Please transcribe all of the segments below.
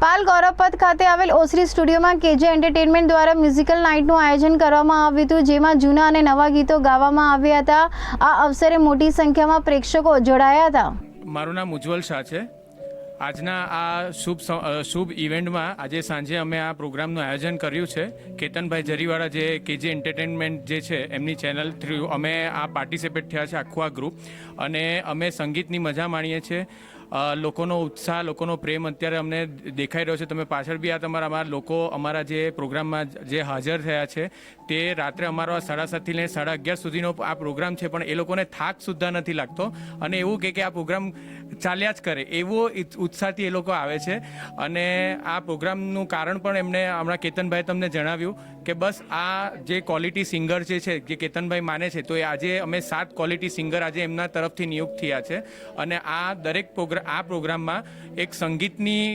પાલ ગૌરવપથ ખાતે આવેલ ઓસરી સ્ટુડિયોમાં કેજે એન્ટરટેનમેન્ટ દ્વારા મ્યુઝિકલ નાઇટનું આયોજન કરવામાં આવ્યું હતું, જેમાં જૂના અને નવા ગીતો ગાવામાં આવ્યા હતા. આ અવસરે મોટી સંખ્યામાં પ્રેક્ષકો જોડાયા હતા. મારું નામ ઉજ્જવલ શાહ છે. આજના આ શુભ ઇવેન્ટમાં આજે સાંજે અમે આ પ્રોગ્રામનું આયોજન કર્યું છે. કેતનભાઈ જરીવાળા જે કેજે એન્ટરટેનમેન્ટ જે છે એમની ચેનલ થ્રુ અમે આ પાર્ટિસિપેટ થયા છે આખું આ ગ્રુપ, અને અમે સંગીતની મજા માણીએ છીએ. લોકોનો ઉત્સાહ, લોકોનો પ્રેમ અત્યારે અમને દેખાઈ રહ્યો છે. તમે પાછળ બી આ અમારા લોકો અમારા જે પ્રોગ્રામમાં જે હાજર થયા છે તે રાત્રે અમારો 7:30થી લઈને 11:30 સુધીનો આ પ્રોગ્રામ છે, પણ એ લોકોને થાક સુદ્ધા નથી લાગતો અને એવું કે આ પ્રોગ્રામ ચાલ્યા જ કરે એવો ઉત્સાહથી એ લોકો આવે છે. અને આ પ્રોગ્રામનું કારણ પણ એમને હમણાં કેતનભાઈ તમને જણાવ્યું કે બસ આ જે ક્વોલિટી સિંગર જે છે જે કેતનભાઈ માને છે, તો એ આજે અમે 7 ક્વોલિટી સિંગર આજે એમના તરફથી નિયુક્ત થયા છે. અને આ દરેક પ્રોગ્રામમાં એક સંગીતની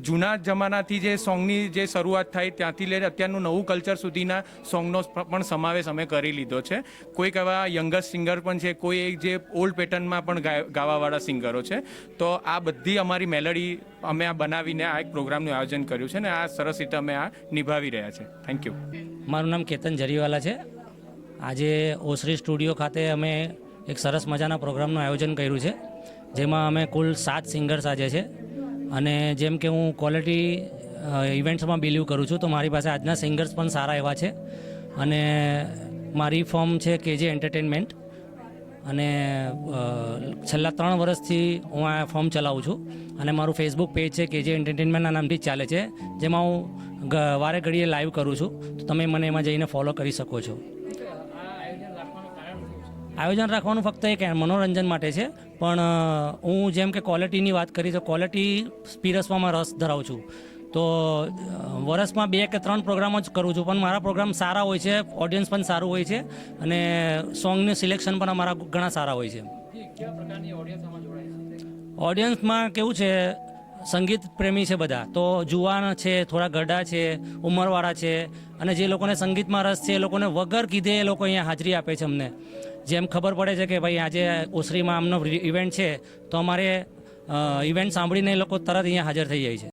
જૂના જમાનાથી જે સોંગની જે શરૂઆત થાય ત્યાંથી લઈને અત્યારનું નવું કલ્ચર સુધીના સોંગનો પણ સમાવેશ અમે કરી લીધો છે. કોઈક એવા યંગસ્ટ સિંગર પણ છે, કોઈ એક જે ઓલ્ડ પેટર્નમાં પણ ગાવાવાળા સિંગરો છે. તો આ બધી અમારી મેલેડી અમે આ બનાવીને આ એક પ્રોગ્રામનું આયોજન કર્યું છે, ને આ સરસ રીતે અમે આ નિભાવી રહ્યા છે. Thank you. મારું નામ કેતન જરીવાલા છે. આજે ઓસરી સ્ટુડિયો ખાતે અમે એક સરસ મજાના પ્રોગ્રામનું આયોજન કર્યું છે, જેમાં અમે કુલ 7 સિંગર્સ આજે છે. અને જેમ કે હું ક્વોલિટી ઇવેન્ટ્સમાં બિલીવ કરું છું, તો મારી પાસે આજના સિંગર્સ પણ સારા એવા છે. અને મારી ફોર્મ છે કેજે એન્ટરટેનમેન્ટ, અને છેલ્લા 3 વર્ષથી હું આ ફોર્મ ચલાવું છું. અને મારું ફેસબુક પેજ છે કેજે એન્ટરટેનમેન્ટના નામથી જ ચાલે છે, જેમાં હું વારે ઘડીએ લાઈવ કરું છું. તો તમે મને એમાં જઈને ફોલો કરી શકો છો. આયોજન રાખવાનું ફક્ત એક મનોરંજન માટે છે, પણ હું જેમ કે ક્વોલિટીની વાત કરી તો ક્વોલિટી પીરસવામાં રસ ધરાવું છું. તો વર્ષમાં 2 કે 3 પ્રોગ્રામો જ કરું છું, પણ મારા પ્રોગ્રામ સારા હોય છે, ઓડિયન્સ પણ સારું હોય છે, અને સોંગનું સિલેક્શન પણ અમારા ઘણા સારા હોય છે. ઓડિયન્સમાં કેવું છે, સંગીત પ્રેમી છે બધા, તો જુવાન છે, થોડા ગઢા છે, ઉંમરવાળા છે, અને જે લોકોને સંગીતમાં રસ છે એ લોકોને વગર કીધે એ લોકો અહીંયા હાજરી આપે છે. અમને જેમ ખબર પડે છે કે ભાઈ આજે ઓસરીમાં આમનો ઇવેન્ટ છે, તો અમારે ઇવેન્ટ સાંભળીને એ લોકો તરત અહીંયા હાજર થઈ જાય છે.